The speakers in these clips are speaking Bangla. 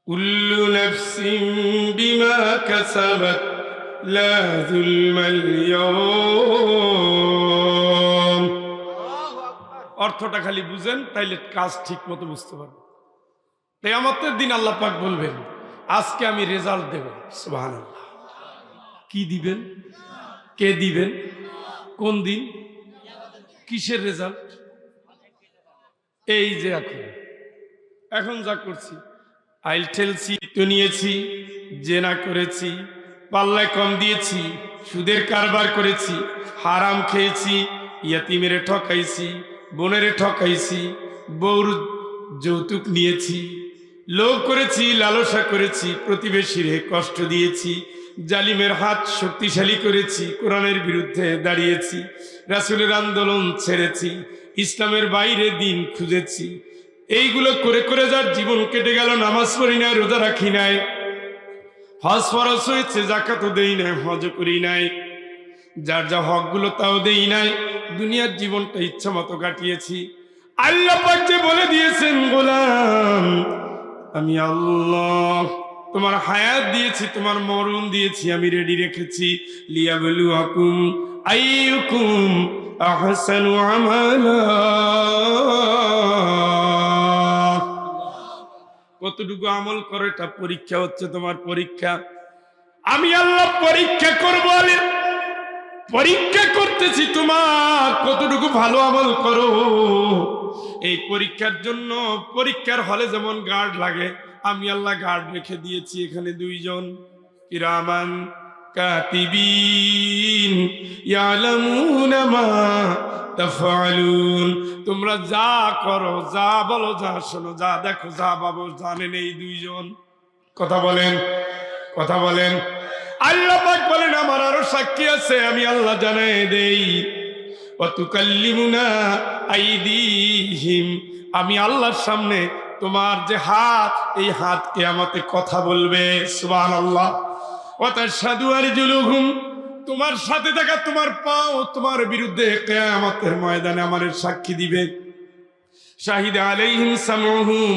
কুল্লু নাফসিন বিমা কাসাবাত লা যুলমাল ইয়াওম। অর্থটা খালি বুঝেন, তাইলে কাজ ঠিক মতো বুঝতে পারবেন। কিয়ামতের দিন আল্লাহ পাক বলবেন, আজকে আমি রেজাল্ট দেব। সুবহানাল্লাহ। কি দিবেন? কে দিবেন? কোন দিন? কিসের রেজাল্ট? এই যে এখন যা করছি, আইল ঠেলছি, তো নিয়েছি, জেনা করেছি, পাল্লায় কম দিয়েছি, সুদের কারবার করেছি, হারাম খেয়েছি, ইয়াতিমেরে ঠকাইছি, বোনেরে ঠকাইছি, বউর যৌতুক নিয়েছি, লোভ করেছি, লালসা করেছি, প্রতিবেশীরে কষ্ট দিয়েছি, জালিমের হাত শক্তিশালী করেছি, কোরআনের বিরুদ্ধে দাঁড়িয়েছি, রাসূলের আন্দোলন ছেড়েছি, ইসলামের বাইরে দিন খুঁজেছি। এইগুলো করে করে যার জীবন কেটে গেল, নামাজ পড়ি নাই, রোজা রাখি নাই, হজ ফরজ হয়েছে, যাকাতও দেই নাই, হজ করি নাই, যার যা হকগুলো তাও দেই নাই, দুনিয়ার জীবনটা ইচ্ছা মতো কাটিয়েছি। আল্লাহ পাক যে বলে দিয়েছেন, গোলাম আমি আল্লাহ তোমার হায়াত দিয়েছি, তোমার মরণ দিয়েছি, আমি রেডি রেখেছি। লিয়াবলুয়াকুম আইয়ুকুম আহসানু আমালা। কতটুকু আমল করো, এটা পরীক্ষা হচ্ছে, তোমার পরীক্ষা। আমি আল্লাহ পরীক্ষা করবো, পরীক্ষা করতেছি তোমার কতটুকু ভালো আমল করো। এই পরীক্ষার জন্য পরীক্ষার হলে যেমন গার্ড লাগে, আমি আল্লাহ গার্ড রেখে দিয়েছি এখানে দুইজন, কিরামান কাতিবিন ইয়ালামুনা মা তাফআলুন। তোমরা যা করো, যা বলো, যা শোনো, যা দেখো, যা ভাবো, জানেন এই দুইজন। কথা বলেন, কথা বলেন। আল্লাহ পাক বলেন, আমার আরো সাক্ষী আছে, আমি আল্লাহ জানাই দেই। ওয়া তুকাল্লিমুনা আইদিহিম, আমি আল্লাহর সামনে তোমার যে হাত, এই হাত কিয়ামতে কথা বলবে। সুবহানাল্লাহ। ওয়া তাশহাদু আরজুলুহুম, তোমার সাথে থাকা তোমার পাও তোমার বিরুদ্ধে কিয়ামতের ময়দানে আমার সাক্ষী দিবে। শাহিদ আলাইহিম সামউহুম,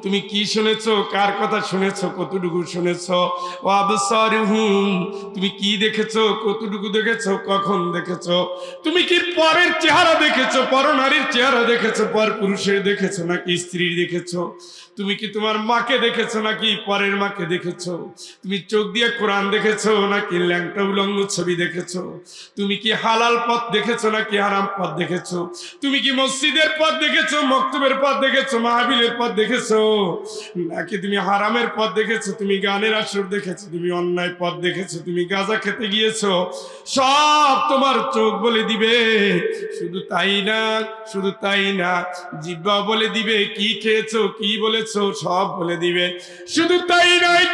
তুমি কি শুনেছো, কার কথা শুনেছো, কতটুকু শুনেছো। ওয়া আবসারুহুম, তুমি কি দেখেছো, কতটুকু দেখেছো, কখন দেখেছো। তুমি কি পরের চেহারা দেখেছো, পরনারীর চেহারা দেখেছো, পর পুরুষের দেখেছো নাকি স্ত্রীর দেখেছো। তুমি কি তোমার মাকে দেখেছো নাকি পরের মাকে দেখেছো। তুমি চোখ দিয়ে কোরআন দেখেছো নাকি ল্যাংটা উলঙ্গ ছবি দেখেছো। তুমি কি হালাল পথ দেখেছো নাকি হারাম পথ দেখেছো। তুমি কি মসজিদের পথ দেখেছো, মক্তবের পথ দেখেছো, মাহফিলের পথ দেখেছো, নাকি তুমি হারামের পথ দেখেছো। তুমি গানের আসর দেখেছো, তুমি অন্যায় পথ দেখেছো, তুমি গাঁজা খেতে গিয়েছো। সব তোমার চোখ বলে দিবে। শুধু তাই না, শুধু তাই না, জিহ্বা বলে দিবে কি খেয়েছো, কি বলেছো, সব বলে দিবে। শুধু তাই নয়,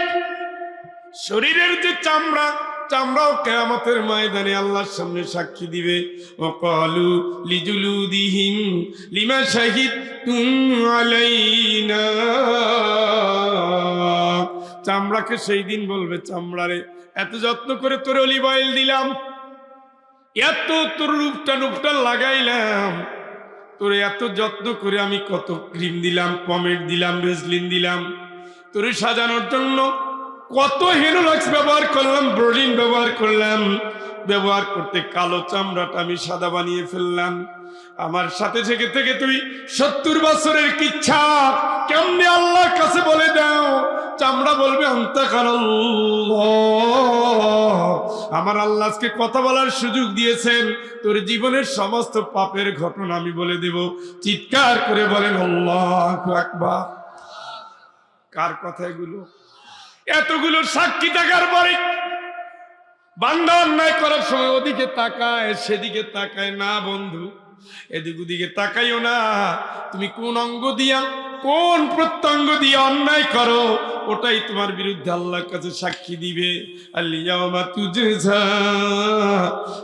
শরীরের যে চামড়া, চামড়াও কিয়ামতের ময়দানে আল্লাহর সামনে সাক্ষী দিবে। ওয়াকালু লিজুলুদিহিম লিমা শাহিদতুম আলাইনা, চামড়াকে সেই দিন বলবে, চামড়ারে এত যত্ন করে তোর অলিভ অয়েল দিলাম, এত তোর রূপটা লাগাইলাম, তোরে এত যত্ন করে আমি কত ক্রিম দিলাম, পমেড দিলাম, ভেসলিন দিলাম, তোরে সাজানোর জন্য কত হেনোলক্স ব্যবহার করলাম, ব্রোলিন ব্যবহার করলাম, ব্যবহার করতে কালো চামড়াটা আমি সাদা বানিয়ে ফেললাম। আমার সাথে থেকে থেকে তুই 70 বছরের কিচ্ছা কেমনে আল্লাহর কাছে বলে দাও। চামড়া বলবে আমার আল্লাহ আজকে কথা বলার সুযোগ দিয়েছেন, তোর জীবনের সমস্ত পাপের ঘটনা আমি বলে দেব। চিৎকার করে বলেন আল্লাহু আকবার। কার কথা এগুলো? এতগুলো সাক্ষী থাকার পরে বান্দা অন্যায় করার সময় ওদিকে তাকায়, সেদিকে তাকায় না। বন্ধু, এদিক ওদিকে তাকাইও না। তুমি কোন অঙ্গ দিয়া, কোন প্রত্যঙ্গ দিয়ে অন্যায় করো, ওটাই তোমার বিরুদ্ধে আল্লাহর কাছে সাক্ষী দিবে। আল-ইয়াওমা তুজজা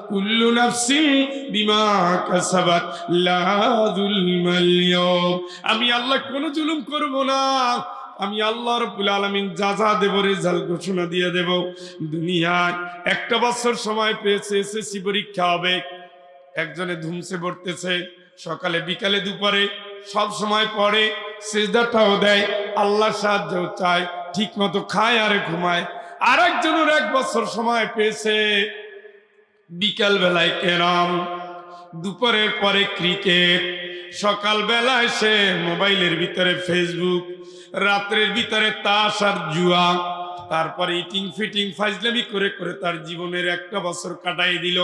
কুল্লু নাফসিন বিমা কাসাবাত লা যুলমাল ইয়াওম। আমি আল্লাহ কোনো জুলুম করব না। আমি আল্লাহ রাব্বুল আলামিন যা যা দেব রেজাল্ট ঘোষণা দিয়ে দেব। দুনিয়ায় একটা বছর সময় পেয়েছে, এসএসসি পরীক্ষা হবে। একজনে ধুমসে পড়তেছে, সকালে বিকালে দুপুরে সব সময় পড়ে, সিজদাটাও দেয়, আল্লাহর সাহায্য চায়, ঠিক মতো খায় আর ঘুমায়। আর একজনের 1 বছর সময় পেয়েছে, বিকাল বেলায় ক্যারাম, দুপুরের পরে ক্রিকেট, সকাল বেলায় সে মোবাইলের ভিতরে ফেসবুক, রাত্রের ভিতরে তাস আর জুয়া, তারপরে ইটিং ফিটিং ফাজলামি করে করে তার জীবনের 1টা বছর কাটাই দিল।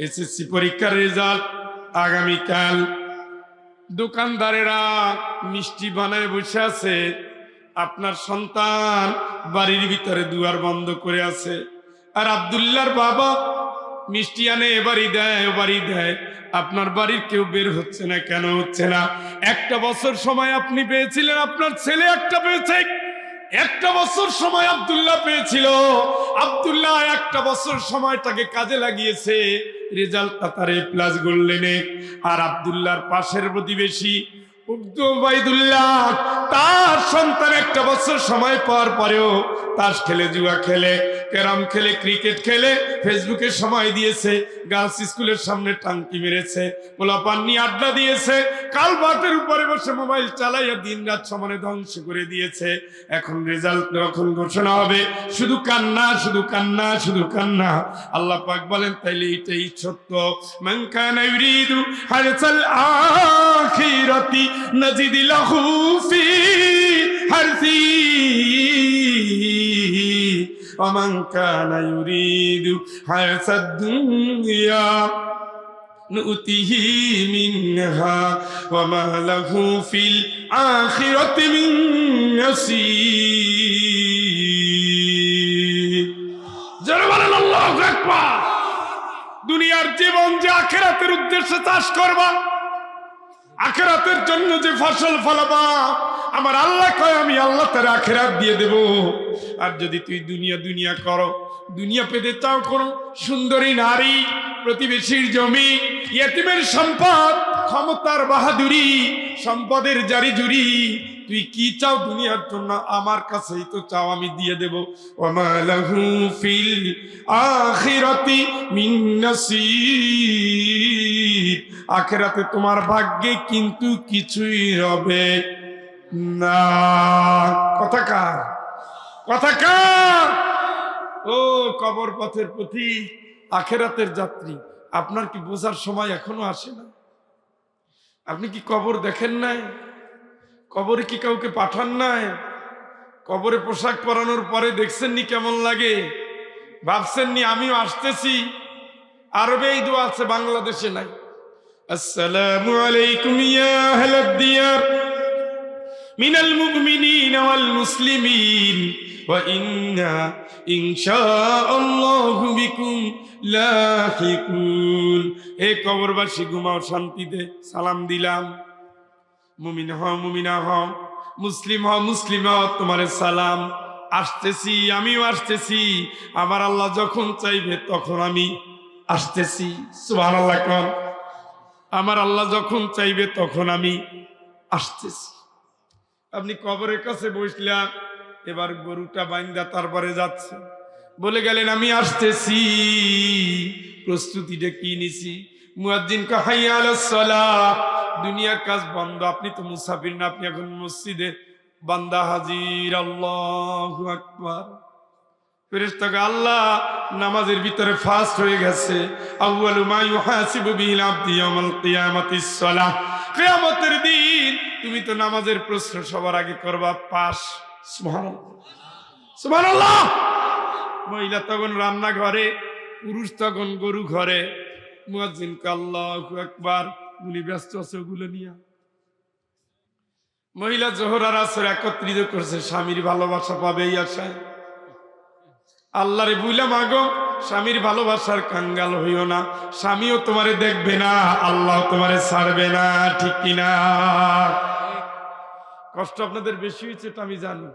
এসএসসি পরীক্ষার রেজাল্ট আগামীকাল। দোকানদারেরা মিষ্টি বানায় বসে আছে, আপনার সন্তান বাড়ির ভিতরে দুয়ার বন্ধ করে আছে। আর আব্দুল্লাহর বাবা মিষ্টি আনে, এবারই দেয় ওবারই দেয়, আপনার বাড়ির কেউ বের হচ্ছে না। কেন হচ্ছে না? 1টা বছর সময় আপনি পেয়েছিলেন, আপনার ছেলে 1টা পেয়েছে। 1টা বছর সময় আব্দুল্লাহ পেয়েছিল, আব্দুল্লাহ 1টা বছর সময়টাকে কাজে লাগিয়েছে, রেজাল্টটা তার A+ গোল্ডেনে। আর আব্দুল্লাহর পাশের প্রতিবেশী উবাইদুল্লাহ, তার সন্তান 1টা বছর সময় পাওয়ার পরেও তাস খেলে, জুয়া খেলে, ক্যারাম খেলে, ক্রিকেট খেলে, ফেসবুকে সময় দিয়েছে, গার্লস স্কুলের সামনে টাঙ্কি মেরেছে, পোলাপান নিয়ে আড্ডা দিয়েছে, কালভার্টের উপরে বসে মোবাইল চালাইয়া দিন রাত সমানে ধ্বংস করে দিয়েছে। এখন রেজাল্ট যখন ঘোষণা হবে, শুধু কান্না, শুধু কান্না, শুধু কান্না। আল্লাহ পাক বলেন, তাইলে এটাই সত্য, মান কানা ইউরিদু হারসাল আখিরাতি নাজিদ লাহু ফি হারসি ওয়া মান কানা ইউরিদু হারসাদ দুনিয়া নুতিহি মিনহা ওয়া মা লাহু ফিল আখিরাতি মিন নসীব। যারা বলেন আল্লাহু আকবার। দুনিয়ার জীবন যে আখিরাতের উদ্দেশ্যে চাষ করবা, আখিরাতের জন্য যে ফসল ফলাবা, আমার আল্লাহ কয় আমি আল্লাহ তার আখিরাত দিয়ে দেব। আর যদি তুই দুনিয়া দুনিয়া করো, দুনিয়া পেতে চাও কোনো সুন্দরী নারী, প্রতিবেশীর জমি, ইয়েতিমের সম্পদ, ক্ষমতার বাহাদুরি, সম্পদের জারি জুরি, তুই কি চাও দুনিয়ার জন্য? আমার কাছেই তো চাও, আমি দিয়ে দেব। ওয়া মা লাহু ফিল আখিরাতি মিন নসীব। আখিরাতে তোমার ভাগ্যে কিন্তু কিছুই রবে না। কথা কার? কথা কার? ও কবর পথের পথিক, আখিরাতের যাত্রী, আপনার কি বোঝার সময় এখনো আসে না? আপনি কি কবর দেখেন নাই? কবরে কি কাউকে পাঠান নাই? কবরে পোশাক পরানোর পরে দেখছেন নি কেমন লাগে? ভাবছেন নি আমিও আসতেছি? আরবে এই দোয়া আছে, বাংলাদেশে নাই। আসসালামু আলাইকুম ইয়া আহলাদ দিয়ার মিনাল মুমিনিনা ওয়াল মুসলিমিন ওয়া ইন্না ইনশাআল্লাহু বিকুম লাহিকুন। হে কবরবাসী, ঘুমাও শান্তিতে। সালাম দিলাম। মুমিন হও, মুমিনা হও, মুসলিম হও, মুসলিম হও, তোমারে সালাম। আসতেছি, আমিও আসতেছি। আমার আল্লাহ যখন চাইবে তখন আমি আসতেছি। সুবহানাল্লাহ কোন। আমার আল্লাহ যখন চাইবে তখন আমি আসতেছি। আপনি কবরের কাছে বসলেন, এবার গরুটা বাইন্দা তারপরে যাচ্ছে, বলে গেলেন আমি আসতেছি। প্রস্তুতিটা কি নিছি? মুয়াজ্জিন কা হাইয়া আলাস সালাহ। দুনিয়ার কাজ বন্ধ, আপনি তো মুসাফির না, আপনি এখন মসজিদে। বান্দা হাজির, আল্লাহু আকবার। ফেরেশতাকে আল্লাহ নামাজের ভিতরে ফাস্ট হয়ে গেছে। আউয়ালু মা ইউহাসিবু বিহিল আবদু ইয়াউমাল কিয়ামাতিস সালাহ। কিয়ামতের দিন তুমি তো নামাজের প্রশ্ন সবার আগে করবা, পাস। সুবহানাল্লাহ, সুবহানাল্লাহ। মহিলা তখন রান্না ঘরে, পুরুষ তখন গরু ঘরে। মুয়াজ্জিন কা আল্লাহু আকবার। উনি ব্যস্ত আছে ওগুলো নিয়ে। মহিলা জোহর আর আসর একত্রিত করছে, স্বামীর ভালোবাসা পাবে এই আশায়। আল্লাহরে বুইলা মাগো, স্বামীর ভালোবাসার কাঙ্গাল হইও না। স্বামীও তোমারে দেখবে না, আল্লাহ তোমারে ছাড়বে না, ঠিক কিনা? কষ্ট আপনাদের বেশি হয়েছে তো আমি জানি,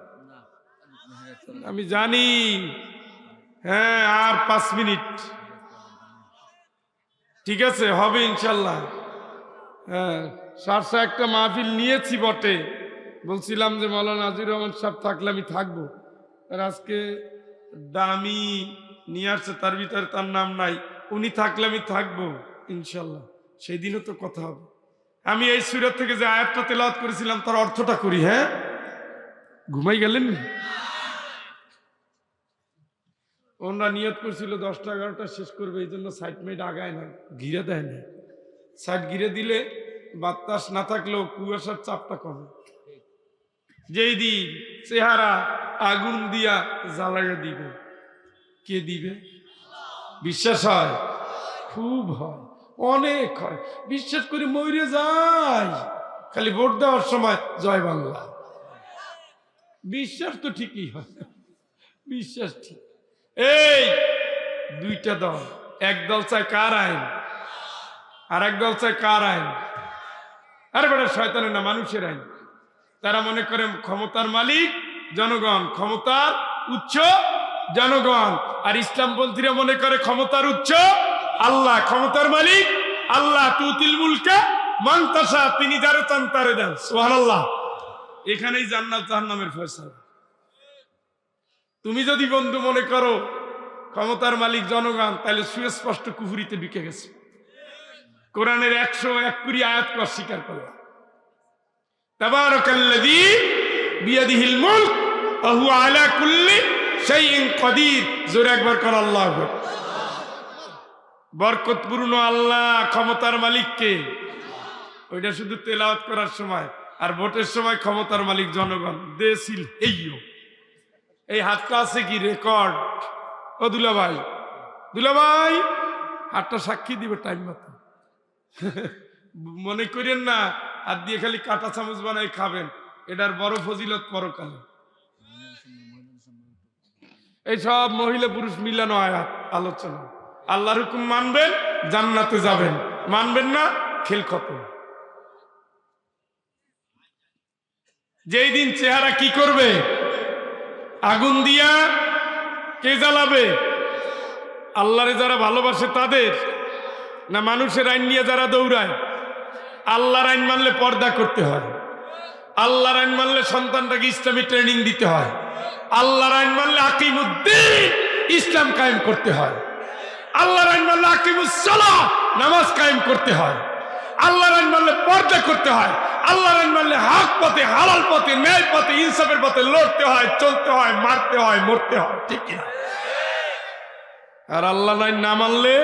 আমি জানি। হ্যাঁ, আর 5 মিনিট, ঠিক আছে, হবে ইনশাল্লাহ। হ্যাঁ, সারসা একটা মাহফিল নিয়েছি বটে, বলছিলাম যে মাওলানা আজিজুর রহমান সাহেব থাকলে আমি থাকবো। আর আজকে দামি নিয়ে আসছে, তার ভিতরে তার নাম নাই। উনি থাকলে আমি থাকবো ইনশাল্লাহ, সেই দিনও তো কথা হবে। আমি এই সূরা থেকে যে আয়াতটা তেলাওয়াত করেছিলাম তার অর্থটা করি। হ্যাঁ, ঘুমাই গেলেন? ওনারা নিয়ত করছিল 10টা 11টা শেষ করবে, এই জন্য সাইড মেড আগায় না, ঘিরে দেয় না। সাইড ঘিরে দিলে বাতাস না থাকলেও কুয়াশার চাপটা কমে। যেই দিন চেহারা আগুন দিয়া জ্বালাইয়া দিবে, কে দিবে? বিশ্বাস হয়? খুব হয়, অনেক হয়। বিশ্বাস করে মরে যায়, খালি ভোট দেওয়ার সময় জয় বাংলা। বিশ্বাস তো ঠিকই হয়, বিশ্বাস ঠিক। এই দুইটা দল, এক দল চায় কার আইন, আর এক দল চায় কার আইন? আরে বেটা শয়তানের না, মানুষের আইন। তারা মনে করে ক্ষমতার মালিক জনগণ, ক্ষমতার উৎস জনগণ। আর ইসলামপন্থীরা মনে করে ক্ষমতার উৎস আল্লাহ, ক্ষমতার মালিক আল্লাহ। তুতিল মুলকা মান তাশা, তিনি যারে চান তারে দেন। সুবহানাল্লাহ। এখানেই জান্নাত জাহান্নামের ফয়সালা। তুমি যদি বন্ধু মনে করো ক্ষমতার মালিক জনগণ, তাহলে সুস্পষ্ট কুফরিতে ঢুকে গেছে। কোরআনের 101 আয়াত অস্বীকার করলাম। তাবারাকাল্লাযী বিয়াদিহিল মুলক ওয়া হুয়া আলা কুল্লি শাইইন কাদির। জোরে একবার কর আল্লাহু আকবার। বরকতপূর্ণ আল্লাহ, ক্ষমতার মালিক কে? ওইটা শুধু তেলাওয়াত করার সময়, আর ভোটের সময় ক্ষমতার মালিক জনগণ। দেশিল হেইয়ো, এই হাতটা আছে কি রেকর্ড? ও দুলাভাই, দুলাভাই হাতটা সাক্ষী দিবে টাইম মতো। মনে করেন না হাত দিয়ে খালি কাঁটা চামচ বানাই খাবেন, এটার বড় ফজিলত পরকালে। এই সব মহিলা পুরুষ মিলানো আয়াত আলোচনা। আল্লাহর হুকুম মানবেন, জান্নাতে যাবেন, মানবেন না, খেল খতম। যেই দিন চেহারা কি করবে? আগুন দিয়া কে জ্বালাবে? আল্লাহরে যারা ভালোবাসে তাদের, না মানুষের আইন নিয়ে যারা দৌড়ায়? আল্লাহর আইন মানলে পর্দা করতে হয়, আল্লাহর আইন মানলে সন্তানটাকে ইসলামী ট্রেনিং দিতে হয়, আল্লাহর আইন মানলে আকিমুদ্দিন ইসলাম কায়েম করতে হয়, আল্লাহর আইন মানলে আকিমুসসালাহ নামাজ কায়েম করতে হয়, আল্লাহর আইন মানলে পর্দা করতে হয়, আল্লাহর আইন মানলে হক পথে, হালাল পথে, ন্যায় পথে, ইনসাফের পথে লড়তে হয়, চলতে হয়, মারতে হয়, মরতে হয়। ঠিক কিনা? আর আল্লাহর আইন না মানলে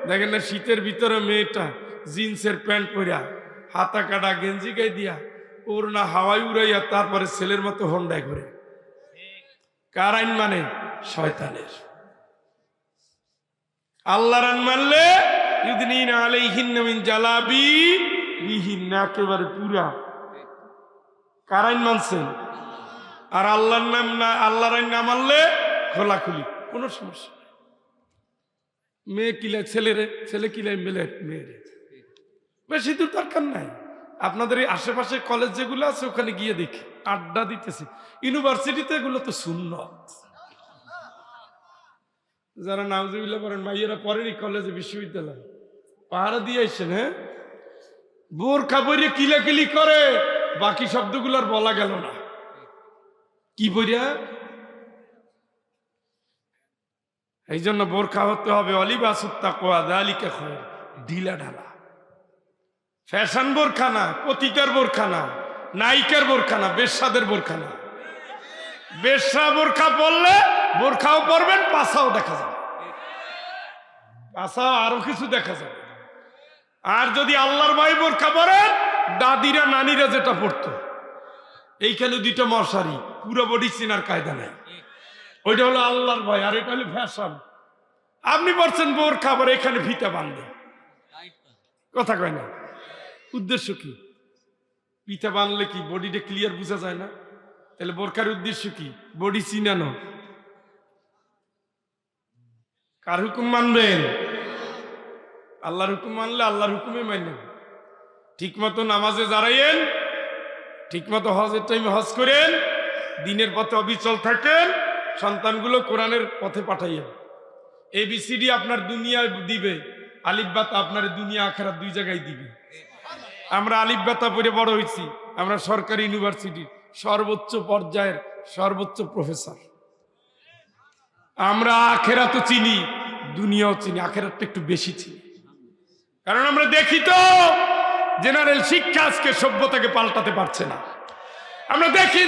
দেখেন না, শীতের ভিতরে মেয়েটা জিন্সের প্যান্ট পরিয়া, হাতা কাটা গেঞ্জি গায়ে দিয়া, ওর না হাওয়াই উড়াইয়া তারপরে ছেলের মতো হন্ডায় ঘুরে। কার আইন মানে? শয়তানের। আল্লাহর আইন মানলে ইউদনিনা আলাইহিন্না মিন জালাবিবিহিন্না, একেবারে পুরা। কার আইন মানছেন? আর আল্লাহর নাম না, আল্লাহর আইন না মানলে খোলাখুলি, কোনো সমস্যা। মেয়ে কিলায় ছেলেরে, ছেলে কিলায় মেয়েরে, বেশি দূর দরকার নাই। আপনাদের এই আশেপাশে কলেজ যেগুলো আছে ওখানে গিয়ে দেখি আড্ডা দিতেছে। ইউনিভার্সিটিতে এগুলো তো সুন্নত। যারা নাউজুবিল্লাহ পড়েন, মাইয়েরা পড়েনি কলেজে, বিশ্ববিদ্যালয়, পাহাড়া দিয়ে আসছেন। হ্যাঁ, বোরখা পরিয়ে কিলাকিলি করে, বাকি শব্দগুলো আর বলা গেল না। কি পরিয়া? এই জন্য বোরখা হতে হবে অলিবাসুত তাকওয়া যালিকা খায়র, ঢিলা ঢালা। ফ্যাশন বোরখা না, পতিতার বোরখা না, নায়িকার বোরখা না, বেশ্যাদের বোরখা না। বেশ্যা বোরখা পরলে বোরখাও পরবেন, পাছাও দেখা যাবে, পাছা আরো কিছু দেখা যাবে। আর যদি আল্লাহর ভয়ে বোরখা পরেন, দাদিরা নানিরা যেটা পড়তো, এইখানে 2টা মশারি, পুরো বডি চিনার কায়দা নাই, ওইটা হলো আল্লাহর ভয়। আর এটা হলো ফ্যাশন। আপনি পড়ছেন বোরখা পরে এখানে ফিতা বাঁধে, কথা কয় না, উদ্দেশ্য কি? ফিতা বাঁধলে কি বডিটা ক্লিয়ার বোঝা যায় না? তাহলে বোরখার উদ্দেশ্য কি? বডি চিনানো। কার হুকুম মানবেন? আল্লাহর হুকুম মানলে আল্লাহর হুকুমে মানবেন। ঠিক মতো নামাজে দাঁড়াইয়েন, ঠিক মতো হজের টাইমে হজ করেন, দিনের পথে অবিচল থাকেন, সন্তানগুলো কোরআনের পথে পাঠাইয়েন। ABCD আপনার দুনিয়ায় দিবে, আলিফ বাতা আপনার দুনিয়া আখিরাত 2 জায়গায় দিবে। আমরা আলিফ বাতা পড়ে বড় হয়েছি, আমরা সরকারি ইউনিভার্সিটির সর্বোচ্চ পর্যায়ের সর্বোচ্চ প্রফেসর। আমরা আখিরাতও চিনি, দুনিয়াও চিনি, আখিরাতটা একটু বেশি চিনি। কারণ আমরা দেখি তো জেনারেল শিক্ষা আজকে সভ্যতাকে পাল্টাতে পারছে না। আমরা দেখি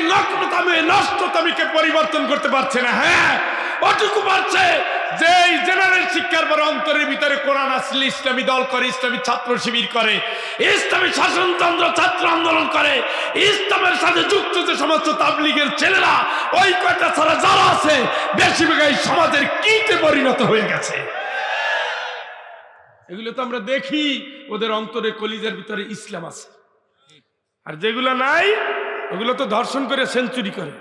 নষ্টতামিকে পরিবর্তন করতে পারছে না। হ্যাঁ, ওটুকু পারছে যে এই জেনারেল শিক্ষার পরে অন্তরের ভিতরে কোরআন আসলে ইসলামী দল করে, ইসলামী ছাত্র শিবির করে, ইসলামী শাসনতন্ত্র ছাত্র আন্দোলন করে, ইসলামের সাথে যুক্ত যে সমস্ত তাবলীগের ছেলেরা, ওই কয়টা ছাড়া যারা আছে বেশিরভাগ এই সমাজের কীটে পরিণত হয়ে গেছে। এগুলো তো আমরা দেখি, ওদের অন্তরে কলিজার ভিতরে ইসলাম আছে। আর যেগুলো নাই ওগুলো তো ধর্ষণ করে, সেঞ্চুরি করে,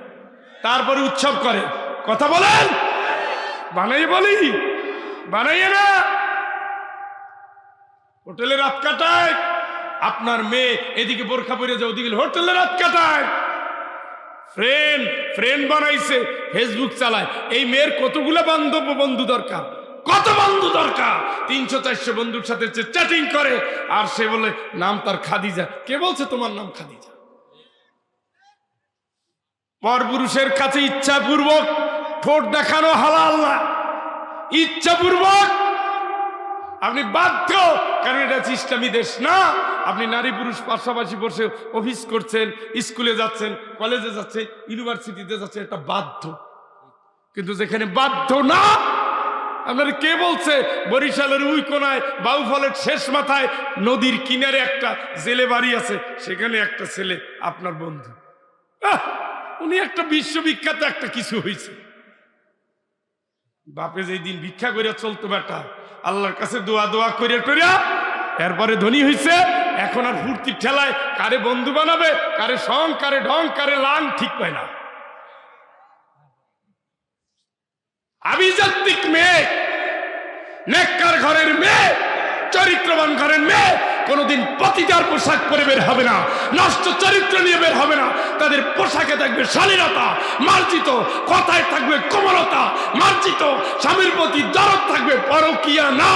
তারপরে উৎসব করে। কথা বলেন, বানাই বলি, বানাইয়ে না। হোটেলে রাত কাটায়, আপনার মেয়ে এদিকে বোরখা পরে যায়, ওদিকে হোটেলে রাত কাটায়। ফ্রেন্ড বানাইছে, ফেসবুক চালায়। এই মেয়ের কতগুলো বন্ধু দরকার, কত বন্ধু দরকার? 300-400 বন্ধুর সাথে চ্যাটিং করে, আর সে বলে নাম তার খাদিজা। কে বলছে তোমার নাম খাদিজা? পরপুরুষের কাছে ইচ্ছাপূর্বক ঠোঁট দেখানো হালাল না, ইচ্ছাপূর্বক। আপনি বাধ্য, কারণ এটা ইসলামী দেশ না। আপনি নারী পুরুষ পাশাপাশি বসে অফিস করছেন, স্কুলে যাচ্ছেন, কলেজে যাচ্ছেন, ইউনিভার্সিটিতে যাচ্ছেন, এটা বাধ্য। কিন্তু যেখানে বাধ্য না, আপনার কে বলছে বরিশালের উই কোনায় বাউফলের শেষ মাথায় নদীর কিনারে একটা জেলে বাড়ি আছে, সেখানে একটা ছেলে আপনার বন্ধু, উনি একটা বিশ্ববিখ্যাত একটা কিছু হয়েছে। বাপে যেই দিন ভিক্ষা করে চলতো বেটা, আল্লাহর কাছে দোয়া করে টরিয়া এরপরে ধনী হয়েছে। এখন আর ফুর্তির ঠেলায় কারে বন্ধু বানাবে, কারে সং, কারে ঢং, কারে লাং ঠিক পায় না। আভিজাত্যিক মেয়ে, নেককার ঘরের মেয়ে, চরিত্রবান ঘরের মেয়ে কোনদিন পতিতার পোশাক পরে বের হবে না, নষ্ট চরিত্র নিয়ে বের হবে না। তাদের পোশাকে থাকবে শালীনতা মার্জিত, কথায় থাকবে কোমলতা মার্জিত, স্বামীর প্রতি দরদ থাকবে, পরকীয়া না,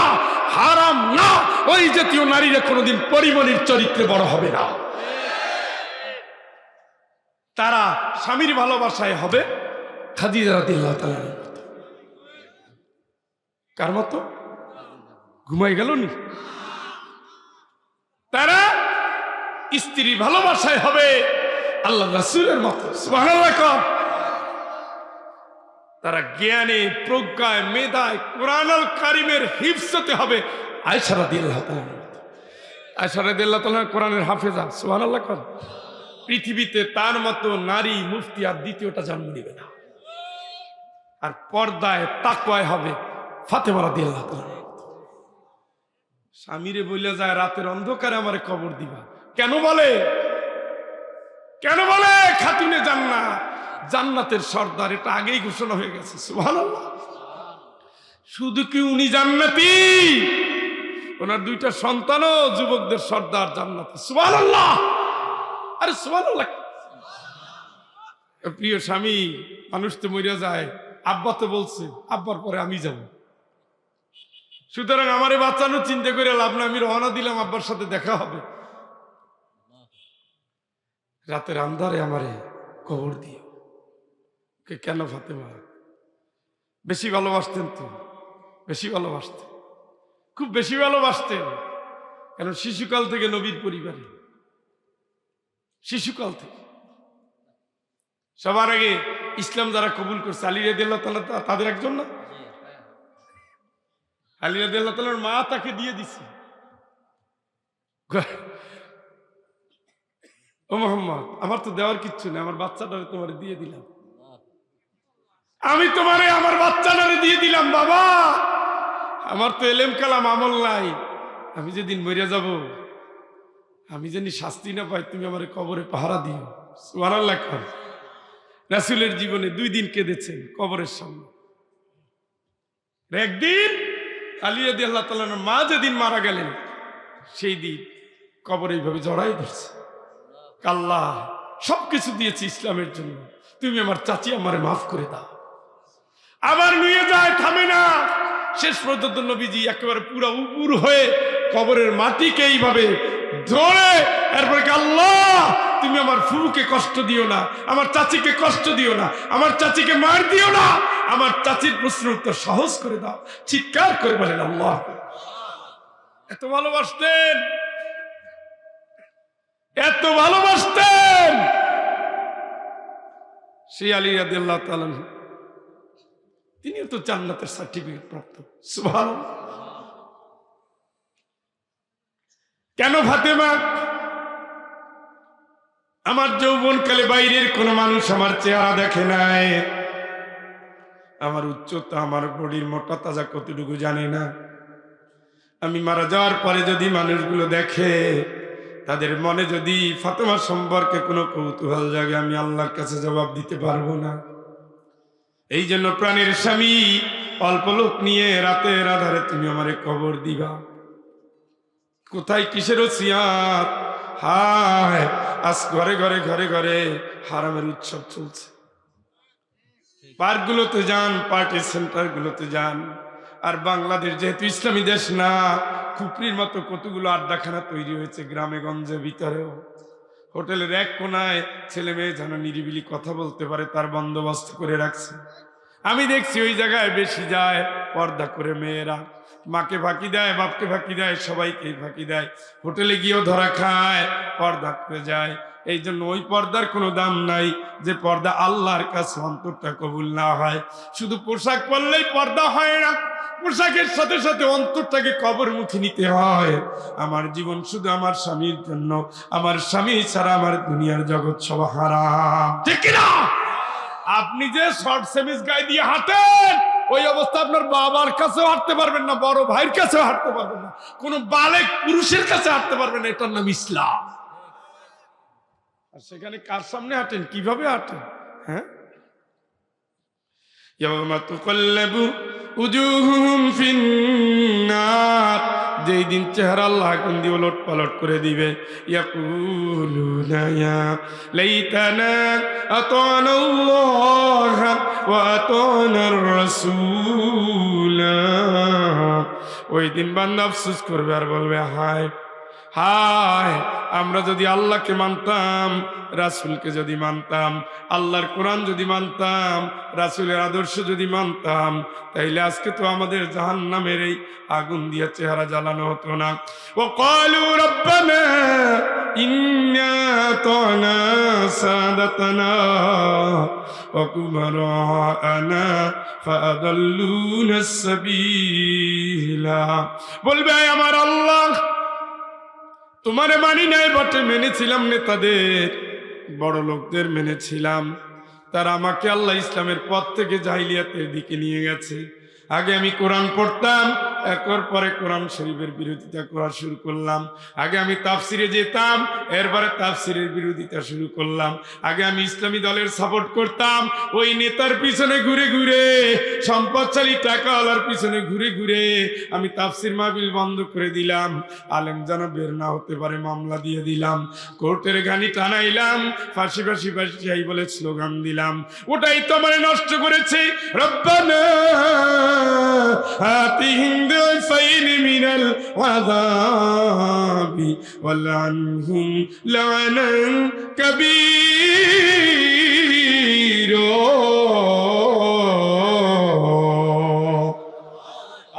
হারাম না। ওই জাতীয় নারীরা কোনদিন পরিমণির চরিত্রে বড় হবে না। তারা স্বামীর ভালোবাসায় হবে খাদিজা রাদিয়াল্লাহু তাআলার মতো। কার মতো? ঘুমাই গেল নি? তারা স্ত্রীর ভালোবাসায় হবে আল্লাহ রাসূলের মতো। সুবহানাল্লাহ। তারা জ্ঞানে, প্রজ্ঞায়, মেধায়, কোরআনুল কারীমের হিফজতে হবে আয়েশা রাদিয়াল্লাহু তাআলার মতো। আয়েশা রাদিয়াল্লাহু তাআলা কোরআনের হাফেজা। সুবহানাল্লাহ। পৃথিবীতে তার মতো নারী মুফতি আর দ্বিতীয়টা জন্ম নেবে না। আর পর্দায় তাকওয়ায় হবে ফাতেমা রাদিয়াল্লাহু তাআলা। স্বামীরে বলে যায় রাতের অন্ধকারে আমারে কবর দিবা, কেন বলে? কেন বলে? খাতুনে জান্নাত, জান্নাতের সর্দার, এটা আগেই ঘোষণা হয়ে গেছে। সুবহানাল্লাহ। শুধু কি উনি জান্নাতি, ওনার দুইটা সন্তানও যুবকদের সর্দার, জান্নাতি। সুবহানাল্লাহ। আরে সুবহানাল্লাহ। প্রিয় স্বামী, মানুষ তো মরে যায়, আব্বা তো বলছে আব্বার পরে আমি যাব, সুতরাং আমারে বাঁচানোর চিন্তা করে লাভ না, আমি রওনা দিলাম, আব্বার সাথে দেখা হবে। রাতের আন্ধারে আমারে কবর দিও। কেন ফাতেমা? বেশি ভালোবাসতেন তো, বেশি ভালোবাসতেন, খুব বেশি ভালোবাসতেন। কারণ শিশুকাল থেকে নবীর পরিবারে, শিশুকাল থেকে সবার আগে ইসলাম যারা কবুল করছে আলী রাদিয়াল্লাহু তাআলা তাদের একজন না? আলী রাদিয়াল্লাহু তাআলার মা তাকে দিয়ে দিছে, ও মোহাম্মদ, আমার তো দেওয়ার কিচ্ছু নেই, আমার বাচ্চাটারে তোমারে দিয়ে দিলাম, আমি তোমারে আমার বাচ্চাটারে দিয়ে দিলাম বাবা, আমার তো এলেম কালাম আমল নাই, আমি যেদিন মরে যাব আমি জানি শাস্তি না পাই, তুমি আমার কবরে পাহারা দিও। সুবহানাল্লাহ। রাসূলের জীবনে 2 দিন কেঁদেছেন কবরের সামনে। একদিন আলী রাদিয়াল্লাহু তাআলার মা যেদিন মারা গেলেন, সেই দিন কবরে এইভাবে জড়াই ধরছে, আল্লাহ সবকিছু দিয়েছি ইসলামের জন্য, তুমি আমার চাচি আমারে মাফ করে দাও। আবার নিয়ে যায়, থামে না, শেষ পর্যন্ত নবীজি একেবারে পুরো উপুর হয়ে কবরের মাটিকে এইভাবে ধরে এরপরে আল্লাহ তুমি আমার ফুফুকে কষ্ট দিও না, আমার চাচিকে কষ্ট দিও না, আমার চাচিকে মার দিও না, আমার চাচির প্রশ্নের উত্তর সহজ করে দাও। চিৎকার করে বলেন আল্লাহ। এত ভালোবাসতেন, এত ভালোবাসতেন সেই আলী রাদিয়াল্লাহু তাআলা। তিনিও তো জান্নাতের সার্টিফিকেট প্রাপ্ত। সুবহানাল্লাহ। কেন ফাতেমা? আমার যৌবনকালে বাইরের কোন মানুষ আমার চেহারা দেখে নাই, আমার উচ্চতা, আমার বডির মোটা তাজা কতটুকু জানে না। আমি মারা যাওয়ার পরে যদি মানুষগুলো দেখে, তাদের মনে যদি ফাতেমা সম্পর্কে কোনো কৌতূহল জাগে, আমি আল্লাহর কাছে জবাব দিতে পারবো না। এই জন্য প্রাণের স্বামী অল্প লোক নিয়ে রাতের আধারে তুমি আমারে কবর দিবা। কোথায় কিসের ওসিয়াত? হায়, আজ ঘরে ঘরে ঘরে ঘরে হারামের উৎসব চলছে। পার্কগুলোতে যান, পার্টি সেন্টারগুলোতে যান। আর বাংলাদেশ যেহেতু ইসলামী দেশ না, খুপরির মতো কতগুলো আড্ডাখানা তৈরি হয়েছে গ্রামে গঞ্জে ভিতরেও। হোটেলের এক কোনায় ছেলে মেয়ে যেন নিরিবিলি কথা বলতে পারে তার বন্দোবস্ত করে রাখছে। আমি দেখছি ওই জায়গায় বেশি যায় পর্দা করে মেয়েরা, মাকে ফাঁকি দেয়, বাপকে ফাঁকি দেয়, সবাইকে ফাঁকি দেয়। হোটেলে গিয়েও ধরা খায়, পর্দা করে যায়। এই জন্য ওই পর্দার কোনো দাম নাই যে পর্দা আল্লাহর কাছে অন্তরটা কবুল না হয়। শুধু পোশাক পরলেই পর্দা হয় না, পোশাকের সাথে সাথে অন্তরটাকে কবরমুখী নিতে হয়। আমার জীবন শুধু আমার স্বামীর জন্য, আমার স্বামী ছাড়া আমার দুনিয়ার জগৎ সব হারাম, ঠিক না? আপনি যে শর্ট সেমিজ গায়ে দিয়ে হাঁটেন, ওই অবস্থা আপনার বাবার কাছেও হাঁটতে পারবেন না, বড় ভাইয়ের কাছেও হাঁটতে পারবেন না, কোন বালেক পুরুষের কাছে হাঁটতে পারবেন না। এটার নাম ইসলাম। আর সেখানে কার সামনে হাঁটেন, কিভাবে হাঁটেন? হ্যাঁ, ইয়াওমা তুকাল্লাবু উজুহুহুম ফিন্নার, যেই দিন চেহারা আল্লাহ আগুন দিয়ে ওলট পালট করে দিবে। ইয়াকুলুনা ইয়া লাইতানা আতানা আল্লাহ ওয়া আতানার রাসূলা। ওই দিন বান্দা আফসোস করবে আর বলবে, হায় হায়, আমরা যদি আল্লাহকে মানতাম, রাসূলকে যদি মানতাম, আল্লাহর কোরআন যদি মানতাম, রাসূলের আদর্শ যদি মানতাম, তাইলে আজকে তো আমাদের জাহান্নামের এই আগুন দিয়ে চেহারা জ্বালানো হতো না। ওয়াকালু রাব্বানা ইন্না আতানা সাদাতানা ওয়া কুবারানা ফাআদাল্লুনাস সাবিলা। বলবে, আমার আল্লাহ, তোমারে মানি নাই বটে, মেনেছিলাম নেতাদের, বড় লোকদের মেনেছিলাম, তারা আমাকে আল্লাহ ইসলামের পথ থেকে জাহিলিয়াতের দিকে নিয়ে গেছে। আগে আমি কোরআন পড়তাম, একর পরে কোরআন শরীফের বিরোধিতা করা শুরু করলাম। আগে আমি তাফসিরে যেতাম, এরপরে তাফসিরের বিরোধিতা শুরু করলাম। আগে আমি ইসলামী দলের সাপোর্ট করতাম, ওই নেতার পিছনে ঘুরে ঘুরে, সম্পদশালী টাকাওয়ালার পিছনে ঘুরে ঘুরে আমি তাফসির মাহফিল বন্ধ করে দিলাম। আলেম যেন বের না হতে পারে মামলা দিয়ে দিলাম, কোর্টের গানি টানাইলাম, ফাঁসি ফাঁসি ফাঁসি বলে স্লোগান দিলাম। ওটাই তো আমার নষ্ট করেছে। রব্বানা আতিহিম ضعفين من العذاب والعنهم لعنا كبيرا।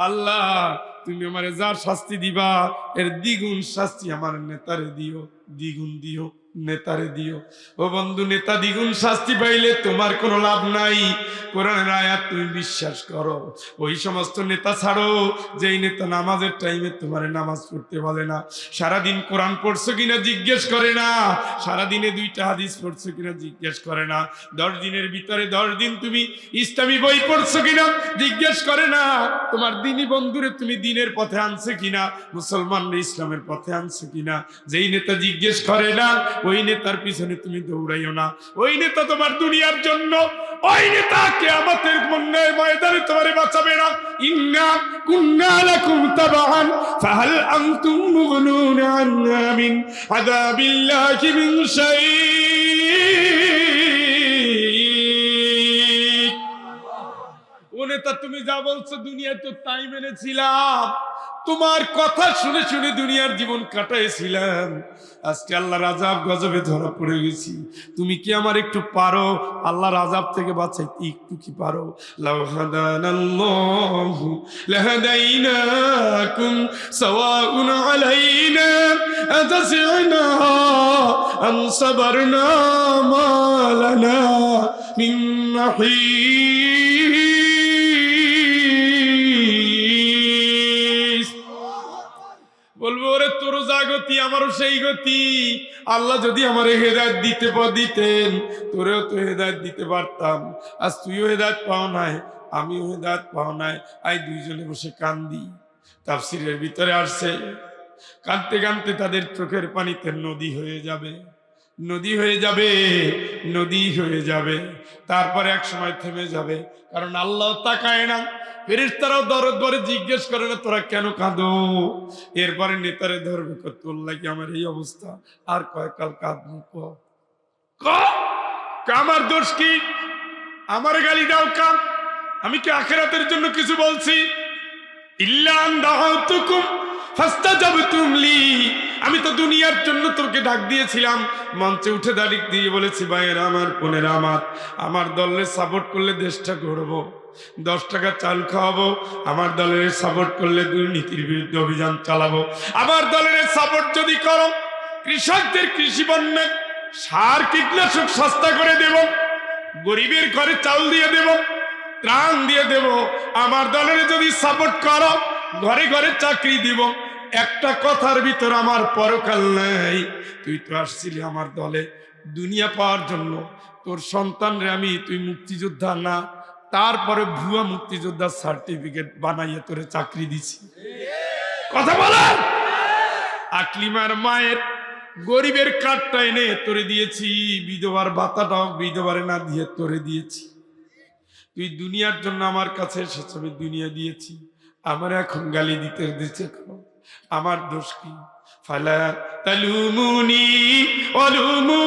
আল্লাহ, তুমি আমারে যার শাস্তি দিবা এর দ্বিগুণ শাস্তি আমার নেতারে দিও, দ্বিগুণ দিও, নেতারে দিও। ও বন্ধু, নেতা দ্বিগুণ শাস্তি পাইলে তোমার কোনো লাভ নাই। কোরআনের আয়াত তুমি বিশ্বাস করো, ওই সমস্ত নেতা ছাড়ো যেই নেতা নামাজের টাইমে তোমার নামাজ পড়তে বলে না, সারাদিন কোরআন পড়ছো কিনা জিজ্ঞেস করে না, সারাদিনে 2টা হাদিস পড়ছো কিনা জিজ্ঞেস করে না, 10 দিনের ভিতরে 10 দিন তুমি ইসলামী বই পড়ছো কিনা জিজ্ঞেস করে না, তোমার দিনী বন্ধুরে তুমি দিনের পথে আনছে কিনা, মুসলমানরা ইসলামের পথে আনছে কিনা, যেই নেতা জিজ্ঞেস করে না ওই নেতার পিছনে তুমি দৌড়াইও না। ওই নেতা তোমার দুনিয়ার জন্য, ওই নেতা কিয়ামতের ময়দানে তোমারে বাঁচাবে না। ইন্না কুন্না লাকুম তাবাআন ফাহাল আনতুম মুগনুনা আন্না মিন আযাবিল্লাহি মিন শাই। ও নেতা, তুমি যা বলছো দুনিয়ায় তো তাই মেনেছিলাম, তোমার কথা শুনে শুনে দুনিয়ার জীবন কাটাইছিলাম, আজকে আল্লাহর আযাব গজবে ধরা পড়ে গেছি। তুমি কি আমার একটু পারো আল্লাহর আযাব থেকে বাঁচাইতে? একটু কি পারো? লাউ হাদানাল্লাহু লাহাদাইনাকুম সাওয়াউন আলাইনা আতাসিনা আম সাবারনা মা লানা মিন মাহিস। গতি, আমারও সেই গতি। আল্লাহ যদি আমার হেদায়েত দিতেন, তোরেও তো হেদায়েত দিতে পারতাম। আজ তুইও হেদায়েত পাও নাই, আমিও হেদায়েত পাও নাই, আই দুইজনে বসে কান্দি। তাফসীরের ভিতরে আসছে, কাঁদতে কাঁদতে তাদের চোখের পানিতে নদী হয়ে যাবে, নদী হয়ে যাবে, নদী হয়ে যাবে। তারপরে এক সময় থেমে যাবে, কারণ আল্লাহ তাকায় না, ফেরেশতারাও দরদ করে জিজ্ঞেস করে না তোরা কেন কাঁদো। এরপরে নেতারে ধরবে, তোর লাগি আমার এই অবস্থা, আর কয়েককাল কাঁদবো। আমার দোষ কি? আমার গালি দাও কান, আমি কি আখিরাতের জন্য কিছু বলছি? ইল্লা আন দাআউতুকুম ফাস্তাজাবতুম লি, আমি তো দুনিয়ার জন্য তোকে ডাক দিয়েছিলাম, মঞ্চে উঠে দাঁড়িয়ে দিয়ে বলেছি ভাইয়েরা আমার, বোনেরা আমার দলের সাপোর্ট করলে দেশটা গড়বো, 10 টাকা চাল খাওয়াবো, আমার দলের সাপোর্ট করলে দুর্নীতির বিরুদ্ধে অভিযান চালাবো, আমার দলের সাপোর্ট যদি করো কৃষকদের কৃষি পণ্যে সার কীটনাশক সস্তা করে দেব, গরিবের ঘরে চাল দিয়ে দেব, ত্রাণ দিয়ে দেব, আমার দলের যদি সাপোর্ট করো ঘরে ঘরে চাকরি দিব। একটা কথার ভিতর আমার পরকাল নাই। তুই তো আসছিলি আমার দলে দুনিয়া পাওয়ার জন্য, তোর সন্তানরে আমি, তুই মুক্তিযোদ্ধা না, তারপরে ভুয়া মুক্তিযোদ্ধার সার্টিফিকেট বানাইয়ে তোরে চাকরি দিছি। কথা বলেন। আকলিমার মায়ের গরিবের কার্ডটা এনে তোরে দিয়েছি, বিধবার ভাতাটাও বিধবারে না দিয়ে তোরে দিয়েছি। তুই দুনিয়ার জন্য আমার কাছে এসেছ, আমি দুনিয়া দিয়েছি, আমার এখন গালি দিতে দিচ্ছে কেন? আমার দোষ কি? ফালা তালুমুনি ওয়ালুমু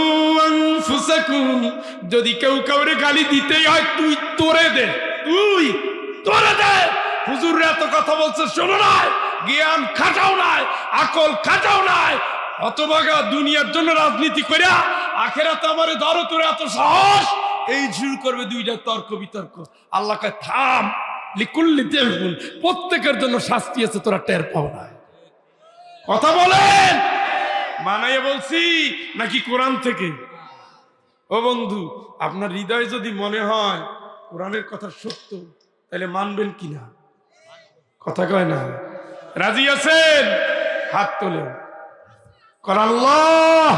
আনফুসাকুম, যদি কেউ কাউরে গালি দিতে হয় তুই তোরে দে, তুই তোরে দে। হুজুররা এত কথা বলছে শোনো নাই, জ্ঞান খাটাও নাই, আকল খাটাও নাই, হতভাগা দুনিয়ার জন্য রাজনীতি কইরা আখিরাতে আমারে ধরো, তোর এত সাহস, এই শুরু করবে দুইটা তর্ক বিতর্ক। আল্লাহ কয় থাম, লিকুল্লি দেহুন, প্রত্যেকের জন্য শাস্তি আছে, তোরা টের পাও না। কথা বলেন। মানাইয়া বলছি নাকি কোরআন থেকে? ও বন্ধু, আপনার হৃদয়ে যদি মনে হয় কোরআনের কথা সত্য, তাহলে মানবেন কিনা? কথা কয় না? রাজি আছেন? হাত তোলেন। কর আল্লাহ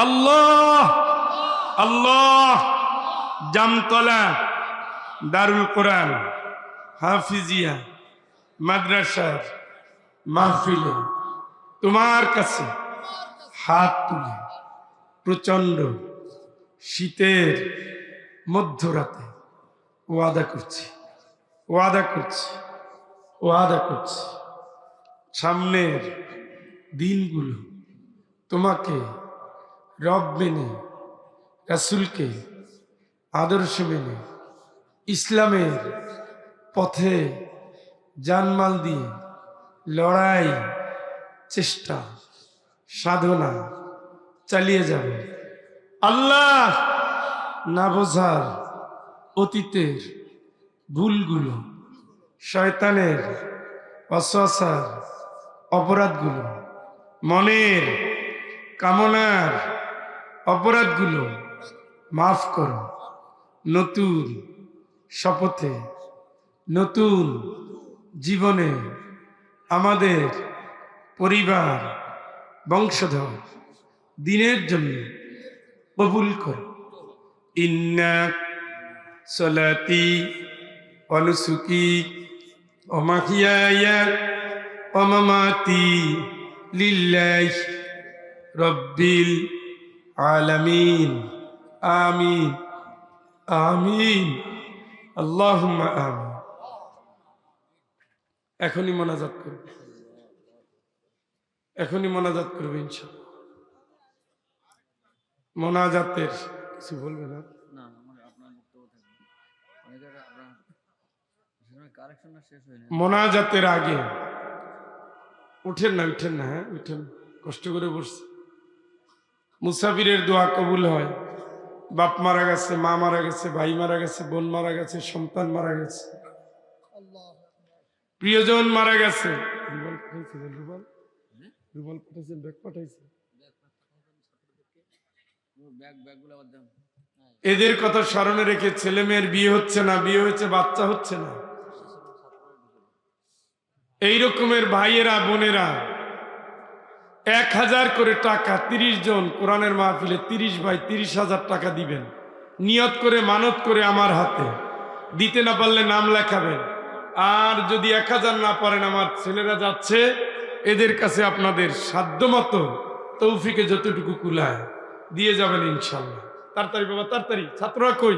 আল্লাহ আল্লাহ। জামতলা দারুল কোরআন হাফিজিয়া মাদ্রাসার মাহফিলে তোমার কাছে হাত তুলে প্রচন্ড শীতের মধ্যরাতে ওয়াদা করছি, ওয়াদা করছি, ওয়াদা করছি, সামনের দিনগুলো তোমাকে রব মেনে, রাসূলকে আদর্শ মেনে, ইসলামের পথে জানমাল দিয়ে লড়াই, চেষ্টা, সাধনা চালিয়ে যাবে। আল্লাহ না বোঝার অতীতের ভুলগুলো, শয়তানের ওয়াসওয়াসার অপরাধগুলো, মনের কামনার অপরাধগুলো মাফ করো। নতুন শপথে, নতুন জীবনে আমাদের পরিবার, বংশধর দিনের জন্য কবুল করো। ইন্না সলাতি ওয়া নুসুকি ওয়া মাহইয়ায়া ওয়া মামাতি লিল্লাহি রাব্বিল আলামিন। আমিন আমিন আল্লাহুম্মা আমিন। এখনই মোনাজাত করবে, এখনই মোনাজাত করবে ইনশাআল্লাহ। মোনাজাতের কিছু বলবে না? মোনাজাতের আগে উঠেন না, উঠেন না, হ্যাঁ উঠেন, কষ্ট করে বসছে। মুসাফিরের দোয়া কবুল হয়। বাপ মারা গেছে, মা মারা গেছে, ভাই মারা গেছে, বোন মারা গেছে, সন্তান মারা গেছে, প্রিয়জন মারা গেছে। এদের কথা স্মরণে রেখে ছেলে মেয়ের বিয়ে হচ্ছে না, বিয়ে হয়েছে বাচ্চা হচ্ছে না, এই রকমের ভাইয়েরা বোনেরা 1000 করে টাকা, 30 জন কোরআনের মাহফিলে 30 ভাই 30,000 টাকা দিবেন। নিয়ত করে মানত করে আমার হাতে দিতে না পারলে নাম লেখাবেন। আর যদি 1000 না পারেন, আমার ছেলেরা যাচ্ছে, এদের কাছে আপনাদের সাধ্যমতো তৌফিকে যতটুকু কুলায় দিয়ে যাবেন ইনশাল্লাহ। তাড়াতাড়ি বাবা তাড়াতাড়ি, ছাত্ররা কই?